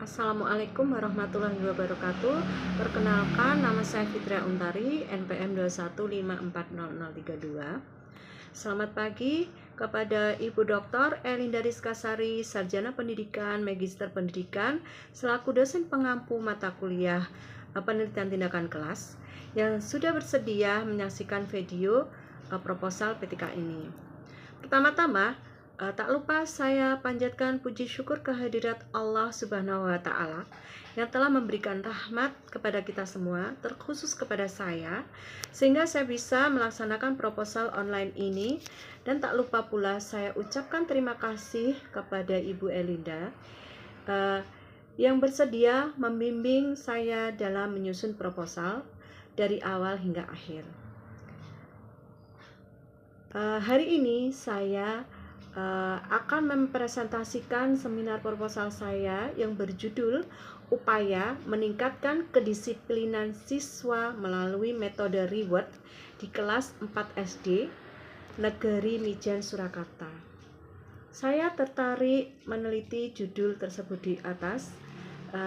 Assalamualaikum warahmatullahi wabarakatuh. Perkenalkan, nama saya Fitria Untari, NPM 215400032. Selamat pagi kepada Ibu Dr. Elinda Rizka Sari, Sarjana Pendidikan, Magister Pendidikan, selaku dosen pengampu mata kuliah penelitian tindakan kelas yang sudah bersedia menyaksikan video proposal PTK ini. Pertama-tama, tak lupa saya panjatkan puji syukur kehadirat Allah Subhanahu wa Ta'ala yang telah memberikan rahmat kepada kita semua, terkhusus kepada saya, sehingga saya bisa melaksanakan proposal online ini. Dan tak lupa pula saya ucapkan terima kasih kepada Ibu Elinda yang bersedia membimbing saya dalam menyusun proposal dari awal hingga akhir. Hari ini saya akan mempresentasikan seminar proposal saya yang berjudul Upaya Meningkatkan Kedisiplinan Siswa Melalui Metode Reward di kelas 4 SD Negeri Mijen Surakarta. Saya tertarik meneliti judul tersebut di atas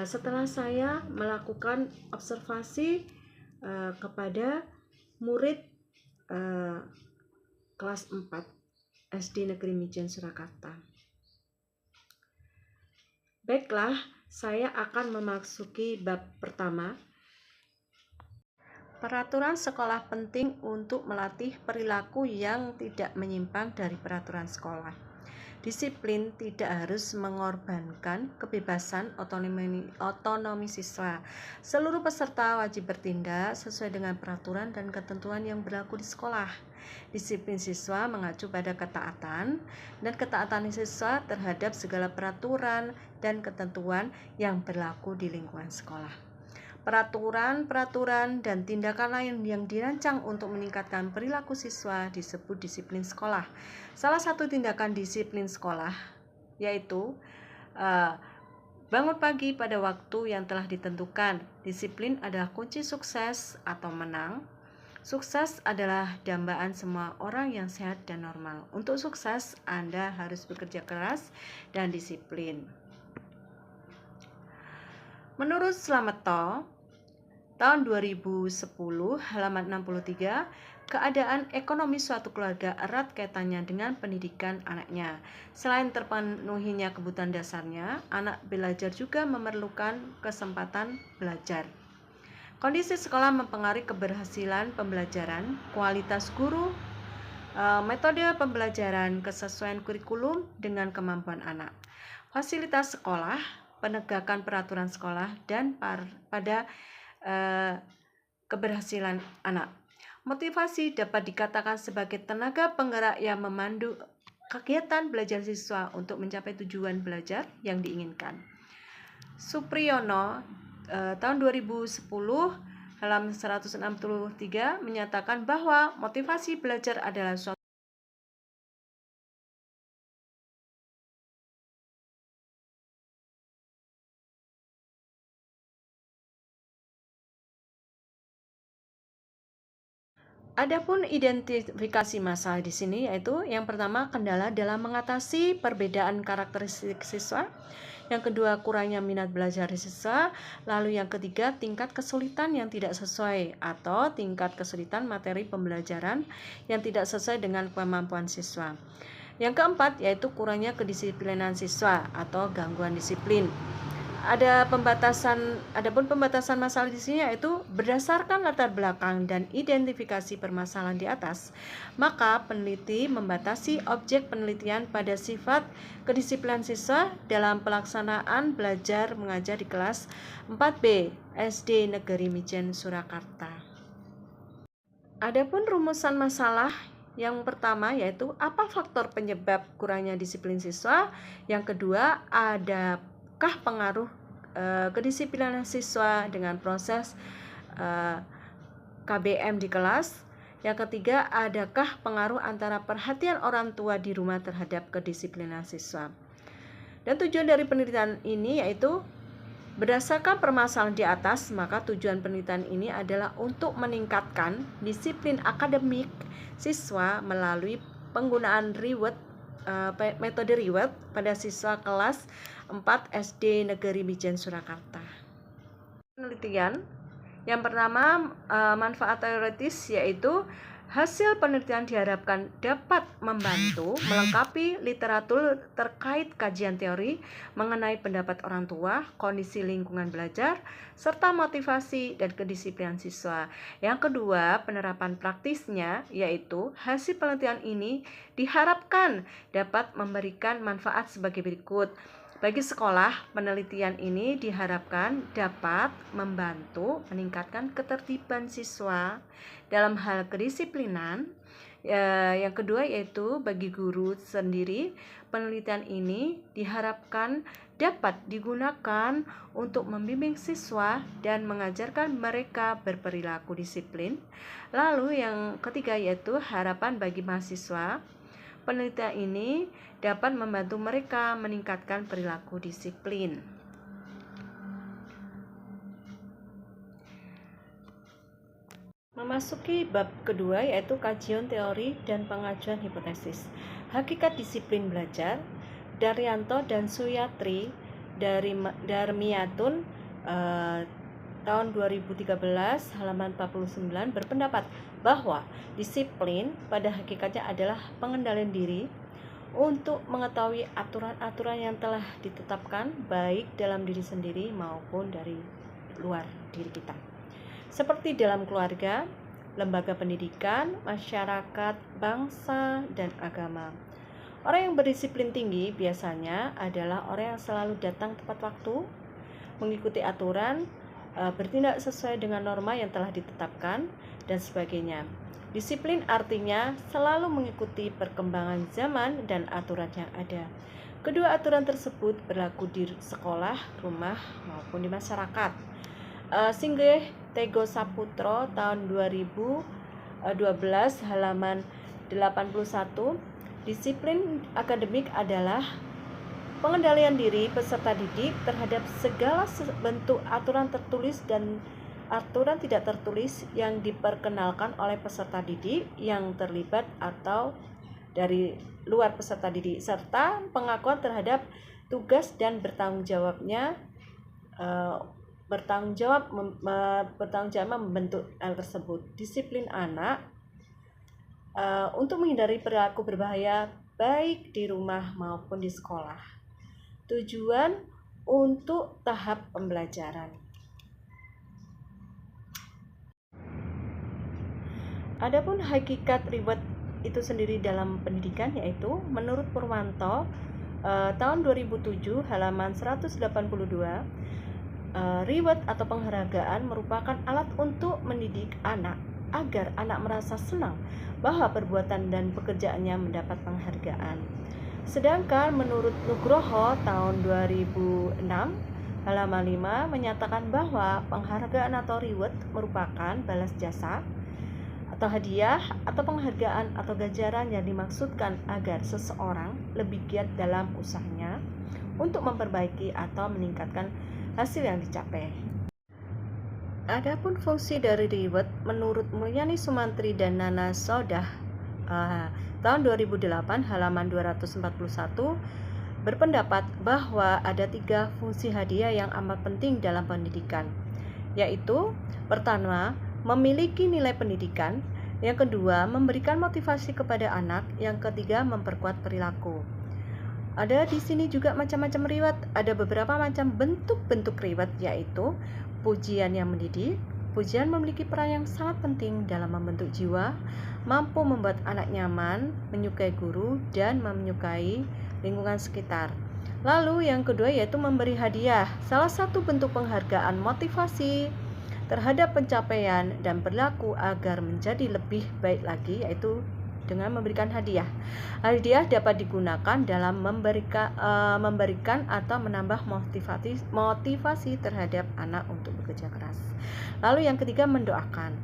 setelah saya melakukan observasi kepada murid kelas 4 SD Negeri Mijen Surakarta. Baiklah, saya akan memasuki bab pertama. Peraturan sekolah penting untuk melatih perilaku yang tidak menyimpang dari peraturan sekolah. Disiplin tidak harus mengorbankan kebebasan otonomi siswa. Seluruh peserta wajib bertindak sesuai dengan peraturan dan ketentuan yang berlaku di sekolah. Disiplin siswa mengacu pada ketaatan, dan ketaatan siswa terhadap segala peraturan dan ketentuan yang berlaku di lingkungan sekolah. Peraturan dan tindakan lain yang dirancang untuk meningkatkan perilaku siswa disebut disiplin sekolah. Salah satu tindakan disiplin sekolah yaitu bangun pagi pada waktu yang telah ditentukan. Disiplin adalah kunci sukses atau menang. Sukses adalah dambaan semua orang yang sehat dan normal. Untuk sukses, Anda harus bekerja keras dan disiplin. Menurut Slameto, tahun 2010, halaman 63, keadaan ekonomi suatu keluarga erat kaitannya dengan pendidikan anaknya. Selain terpenuhinya kebutuhan dasarnya, anak belajar juga memerlukan kesempatan belajar. Kondisi sekolah mempengaruhi keberhasilan pembelajaran, kualitas guru, metode pembelajaran, kesesuaian kurikulum dengan kemampuan anak, fasilitas sekolah, penegakan peraturan sekolah, dan pada keberhasilan anak. Motivasi dapat dikatakan sebagai tenaga penggerak yang memandu kegiatan belajar siswa untuk mencapai tujuan belajar yang diinginkan. Supriyono tahun 2010 halaman 163 menyatakan bahwa motivasi belajar adalah suatu Adapun identifikasi masalah di sini yaitu yang pertama, kendala dalam mengatasi perbedaan karakteristik siswa. Yang kedua, kurangnya minat belajar siswa. Lalu yang ketiga, tingkat kesulitan yang tidak sesuai atau tingkat kesulitan materi pembelajaran yang tidak sesuai dengan kemampuan siswa. Yang keempat, yaitu kurangnya kedisiplinan siswa atau gangguan disiplin. Adapun pembatasan masalah di sini yaitu berdasarkan latar belakang dan identifikasi permasalahan di atas, maka peneliti membatasi objek penelitian pada sifat kedisiplinan siswa dalam pelaksanaan belajar mengajar di kelas 4B SD Negeri Mijen Surakarta. Adapun rumusan masalah yang pertama yaitu apa faktor penyebab kurangnya disiplin siswa. Yang kedua, adakah pengaruh kedisiplinan siswa dengan proses KBM di kelas? Yang ketiga, adakah pengaruh antara perhatian orang tua di rumah terhadap kedisiplinan siswa? Dan tujuan dari penelitian ini yaitu berdasarkan permasalahan di atas, maka tujuan penelitian ini adalah untuk meningkatkan disiplin akademik siswa melalui penggunaan metode reward pada siswa kelas 4 SD Negeri Mijen Surakarta. Penelitian yang pertama, manfaat teoritis, yaitu hasil penelitian diharapkan dapat membantu melengkapi literatur terkait kajian teori mengenai pendapat orang tua, kondisi lingkungan belajar, serta motivasi dan kedisiplinan siswa. Yang kedua, penerapan praktisnya, yaitu hasil penelitian ini diharapkan dapat memberikan manfaat sebagai berikut. Bagi sekolah, penelitian ini diharapkan dapat membantu meningkatkan ketertiban siswa dalam hal kedisiplinan. Yang kedua yaitu bagi guru sendiri, penelitian ini diharapkan dapat digunakan untuk membimbing siswa dan mengajarkan mereka berperilaku disiplin. Lalu yang ketiga yaitu harapan bagi mahasiswa, penelitian ini dapat membantu mereka meningkatkan perilaku disiplin. Memasuki bab kedua yaitu kajian teori dan pengajuan hipotesis. Hakikat disiplin belajar, Daryanto dan Suyatri dari Darmiatun tahun 2013 halaman 49 berpendapat bahwa disiplin pada hakikatnya adalah pengendalian diri untuk mengetahui aturan-aturan yang telah ditetapkan baik dalam diri sendiri maupun dari luar diri kita, seperti dalam keluarga, lembaga pendidikan, masyarakat, bangsa, dan agama. Orang yang berdisiplin tinggi biasanya adalah orang yang selalu datang tepat waktu, mengikuti aturan, bertindak sesuai dengan norma yang telah ditetapkan, dan sebagainya. Disiplin artinya selalu mengikuti perkembangan zaman dan aturan yang ada. Kedua aturan tersebut berlaku di sekolah, rumah, maupun di masyarakat. Singgih Tego Saputro tahun 2012 halaman 81, disiplin akademik adalah pengendalian diri peserta didik terhadap segala bentuk aturan tertulis dan aturan tidak tertulis yang diperkenalkan oleh peserta didik yang terlibat atau dari luar peserta didik, serta pengakuan terhadap tugas dan bertanggung jawab membentuk hal tersebut. Disiplin anak untuk menghindari perilaku berbahaya baik di rumah maupun di sekolah. Tujuan untuk tahap pembelajaran. Adapun hakikat reward itu sendiri dalam pendidikan, yaitu menurut Purwanto tahun 2007 halaman 182, reward atau penghargaan merupakan alat untuk mendidik anak agar anak merasa senang bahwa perbuatan dan pekerjaannya mendapat penghargaan. Sedangkan menurut Nugroho tahun 2006 halaman 5 menyatakan bahwa penghargaan atau reward merupakan balas jasa atau hadiah atau penghargaan atau ganjaran yang dimaksudkan agar seseorang lebih giat dalam usahanya untuk memperbaiki atau meningkatkan hasil yang dicapai. Adapun fungsi dari reward menurut Mulyani Sumantri dan Nana Sodah tahun 2008 halaman 241 berpendapat bahwa ada 3 fungsi hadiah yang amat penting dalam pendidikan, yaitu pertama, memiliki nilai pendidikan, yang kedua, memberikan motivasi kepada anak, yang ketiga, memperkuat perilaku. Ada di sini juga macam-macam reward. Ada beberapa macam bentuk-bentuk reward, yaitu pujian yang mendidik. Pujian memiliki peran yang sangat penting dalam membentuk jiwa, mampu membuat anak nyaman, menyukai guru, dan menyukai lingkungan sekitar. Lalu yang kedua yaitu memberi hadiah. Salah satu bentuk penghargaan motivasi terhadap pencapaian dan berlaku agar menjadi lebih baik lagi, yaitu dengan memberikan hadiah. Hadiah dapat digunakan dalam memberikan atau menambah motivasi terhadap anak untuk bekerja keras. Lalu yang ketiga, mendoakan.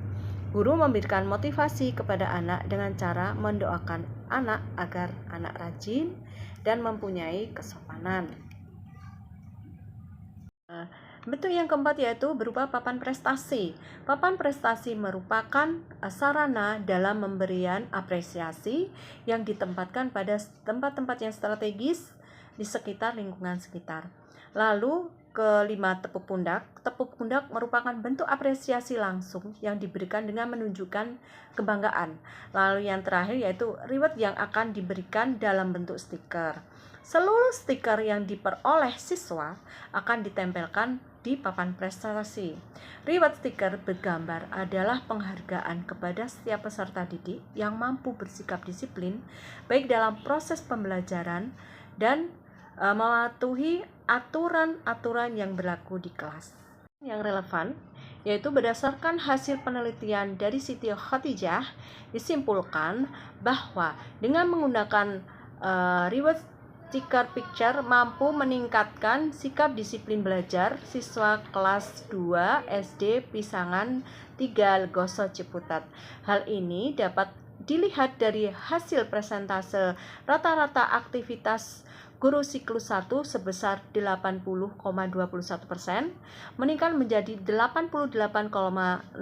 Guru memberikan motivasi kepada anak dengan cara mendoakan anak agar anak rajin dan mempunyai kesopanan. Bentuk yang keempat yaitu berupa papan prestasi. Papan prestasi merupakan sarana dalam pemberian apresiasi yang ditempatkan pada tempat-tempat yang strategis di sekitar lingkungan sekitar. Lalu kelima, tepuk pundak. Tepuk pundak merupakan bentuk apresiasi langsung yang diberikan dengan menunjukkan kebanggaan. Lalu yang terakhir yaitu reward yang akan diberikan dalam bentuk stiker. Seluruh stiker yang diperoleh siswa akan ditempelkan di papan prestasi. Reward stiker bergambar adalah penghargaan kepada setiap peserta didik yang mampu bersikap disiplin baik dalam proses pembelajaran dan mematuhi aturan-aturan yang berlaku di kelas. Yang relevan yaitu berdasarkan hasil penelitian dari Siti Khadijah disimpulkan bahwa dengan menggunakan reward sticker picture mampu meningkatkan sikap disiplin belajar siswa kelas 2 SD Pisangan 3 Legoso Ciputat. Hal ini dapat dilihat dari hasil persentase rata-rata aktivitas guru siklus 1 sebesar 80,21%, meningkat menjadi 88,61%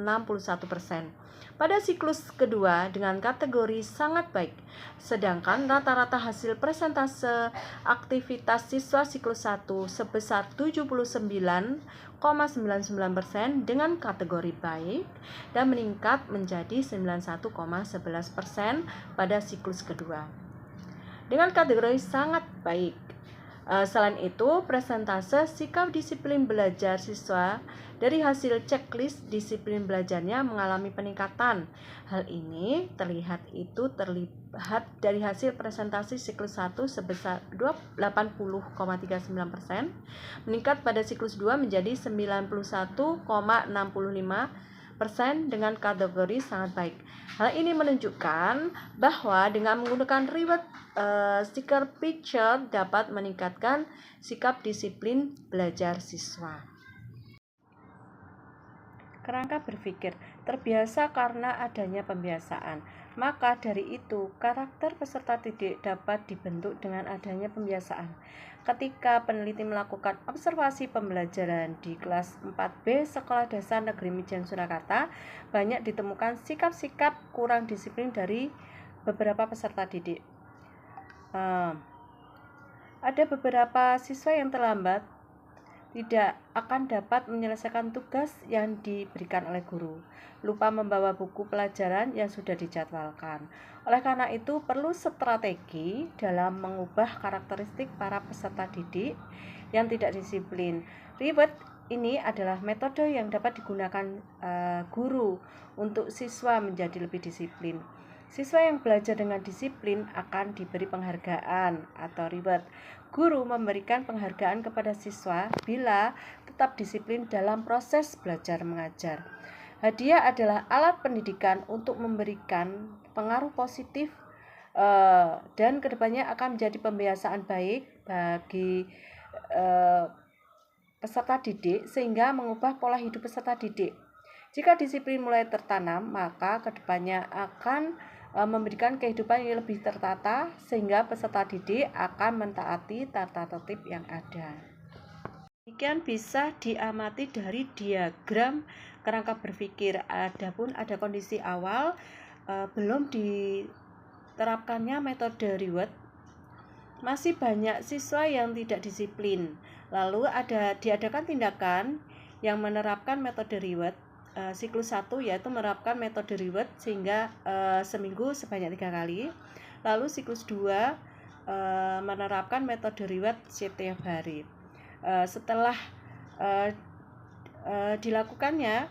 pada siklus kedua dengan kategori sangat baik, sedangkan rata-rata hasil persentase aktivitas siswa siklus 1 sebesar 79,99% dengan kategori baik dan meningkat menjadi 91,11% pada siklus kedua dengan kategori sangat baik. Selain itu, persentase sikap disiplin belajar siswa dari hasil checklist disiplin belajarnya mengalami peningkatan. Hal ini terlihat dari hasil presentasi siklus 1 sebesar 80,39%, meningkat pada siklus 2 menjadi 91,65% dengan kategori sangat baik. Hal ini menunjukkan bahwa dengan menggunakan reward sticker picture dapat meningkatkan sikap disiplin belajar siswa. Kerangka berpikir terbiasa karena adanya pembiasaan. Maka dari itu, karakter peserta didik dapat dibentuk dengan adanya pembiasaan. Ketika peneliti melakukan observasi pembelajaran di kelas 4B Sekolah Dasar Negeri Mijen Surakarta, banyak ditemukan sikap-sikap kurang disiplin dari beberapa peserta didik. Ada beberapa siswa yang terlambat tidak akan dapat menyelesaikan tugas yang diberikan oleh guru, lupa membawa buku pelajaran yang sudah dijadwalkan. Oleh karena itu, perlu strategi dalam mengubah karakteristik para peserta didik yang tidak disiplin. Reward ini adalah metode yang dapat digunakan guru untuk siswa menjadi lebih disiplin. Siswa yang belajar dengan disiplin akan diberi penghargaan atau reward. Guru memberikan penghargaan kepada siswa bila tetap disiplin dalam proses belajar mengajar. Hadiah adalah alat pendidikan untuk memberikan pengaruh positif dan kedepannya akan menjadi pembiasaan baik bagi peserta didik sehingga mengubah pola hidup peserta didik. Jika disiplin mulai tertanam, maka kedepannya akan memberikan kehidupan yang lebih tertata sehingga peserta didik akan mentaati tata tertib yang ada. Demikian bisa diamati dari diagram kerangka berpikir. Adapun ada kondisi awal belum diterapkannya metode reward, masih banyak siswa yang tidak disiplin. Lalu diadakan tindakan yang menerapkan metode reward. Siklus 1 yaitu menerapkan metode reward sehingga seminggu sebanyak 3 kali. Lalu siklus 2 menerapkan metode reward setiap hari. Setelah dilakukannya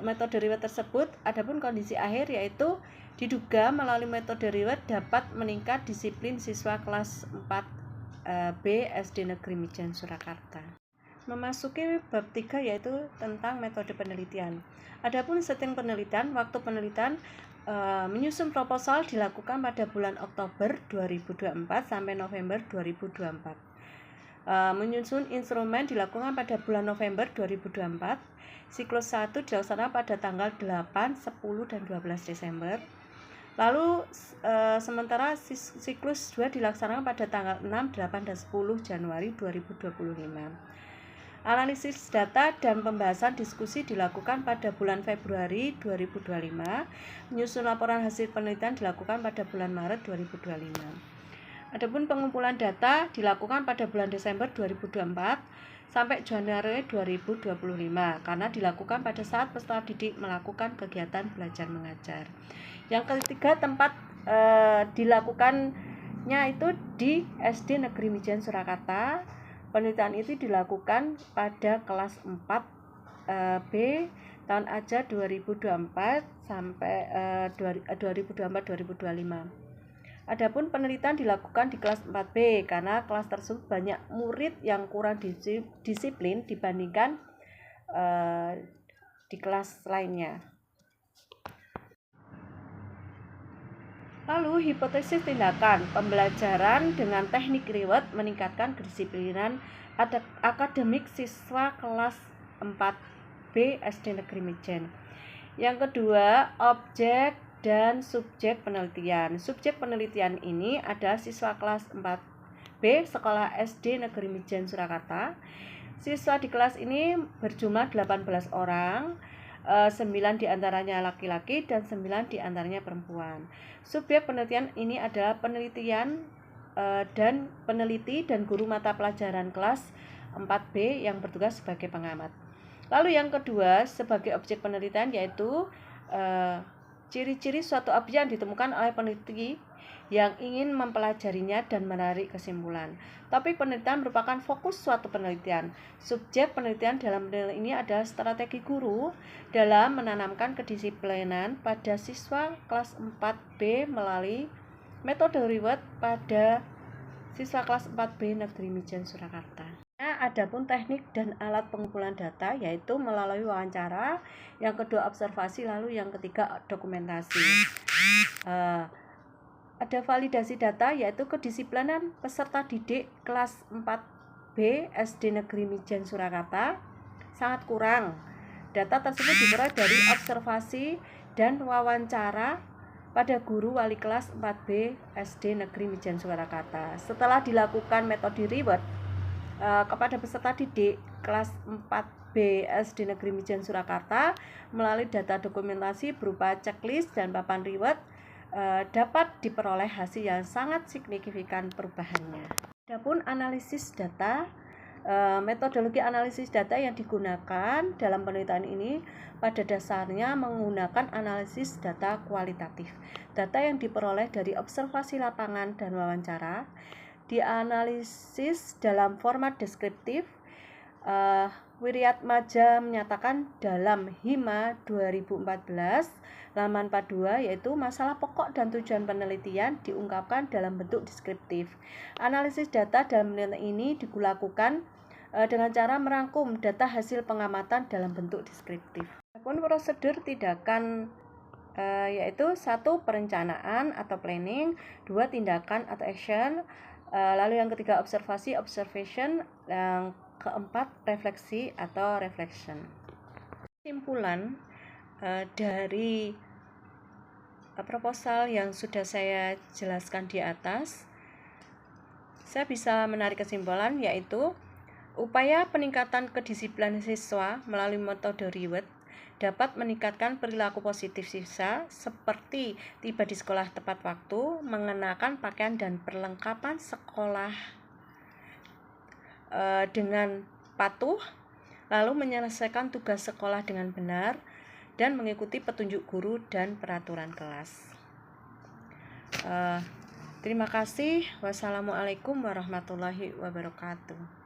metode reward tersebut, adapun kondisi akhir yaitu diduga melalui metode reward dapat meningkat disiplin siswa kelas 4B SD Negeri Mijen Surakarta. Memasuki bab 3 yaitu tentang metode penelitian. Adapun setting penelitian, waktu penelitian menyusun proposal dilakukan pada bulan Oktober 2024 sampai November 2024. Menyusun instrumen dilakukan pada bulan November 2024. Siklus 1 dilaksanakan pada tanggal 8, 10, dan 12 Desember. Lalu sementara siklus 2 dilaksanakan pada tanggal 6, 8, dan 10 Januari 2025. Analisis data dan pembahasan diskusi dilakukan pada bulan Februari 2025. Menyusun laporan hasil penelitian dilakukan pada bulan Maret 2025. Adapun pengumpulan data dilakukan pada bulan Desember 2024 sampai Januari 2025 karena dilakukan pada saat peserta didik melakukan kegiatan belajar mengajar. Yang ketiga, tempat dilakukannya itu di SD Negeri Mijen Surakarta. Penelitian itu dilakukan pada kelas 4 B tahun ajar 2024 sampai 2024-2025. Adapun penelitian dilakukan di kelas 4B karena kelas tersebut banyak murid yang kurang disiplin dibandingkan di kelas lainnya. Lalu hipotesis tindakan pembelajaran dengan teknik reward meningkatkan kedisiplinan akademik siswa kelas 4B SD Negeri Mijen. Yang kedua, objek dan subjek penelitian. Subjek penelitian ini ada siswa kelas 4B Sekolah SD Negeri Mijen Surakarta. Siswa di kelas ini berjumlah 18 orang, 9 diantaranya laki-laki dan 9 diantaranya perempuan. Subjek penelitian ini adalah peneliti dan guru mata pelajaran kelas 4B yang bertugas sebagai pengamat. Lalu yang kedua, sebagai objek penelitian yaitu ciri-ciri suatu objek yang ditemukan oleh peneliti yang ingin mempelajarinya dan menarik kesimpulan. Topik penelitian merupakan fokus suatu penelitian. Subjek penelitian dalam penelitian ini adalah strategi guru dalam menanamkan kedisiplinan pada siswa kelas 4B melalui metode reward pada siswa kelas 4B Negeri Mijen Surakarta. Adapun teknik dan alat pengumpulan data yaitu melalui wawancara, yang kedua observasi, lalu yang ketiga dokumentasi. Ada validasi data yaitu kedisiplinan peserta didik kelas 4B SD Negeri Mijen Surakarta sangat kurang. Data tersebut diperoleh dari observasi dan wawancara pada guru wali kelas 4B SD Negeri Mijen Surakarta. Setelah dilakukan metode reward kepada peserta didik kelas 4B SD Negeri Mijen Surakarta melalui data dokumentasi berupa checklist dan papan reward, dapat diperoleh hasil yang sangat signifikan perubahannya. Adapun analisis data, metodologi analisis data yang digunakan dalam penelitian ini pada dasarnya menggunakan analisis data kualitatif. Data yang diperoleh dari observasi lapangan dan wawancara dianalisis dalam format deskriptif. Wiryatmaja menyatakan dalam HIMA 2014 halaman 42 yaitu masalah pokok dan tujuan penelitian diungkapkan dalam bentuk deskriptif. Analisis data dalam penelitian ini dilakukan dengan cara merangkum data hasil pengamatan dalam bentuk deskriptif. Adapun prosedur tindakan yaitu 1. Perencanaan atau planning, 2. Tindakan atau action, lalu yang ketiga observation, yang keempat refleksi atau reflection. Kesimpulan dari proposal yang sudah saya jelaskan di atas, saya bisa menarik kesimpulan yaitu upaya peningkatan kedisiplinan siswa melalui metode reward dapat meningkatkan perilaku positif siswa seperti tiba di sekolah tepat waktu, mengenakan pakaian dan perlengkapan sekolah dengan patuh, lalu menyelesaikan tugas sekolah dengan benar, dan mengikuti petunjuk guru dan peraturan kelas. Terima kasih. Wassalamualaikum warahmatullahi wabarakatuh.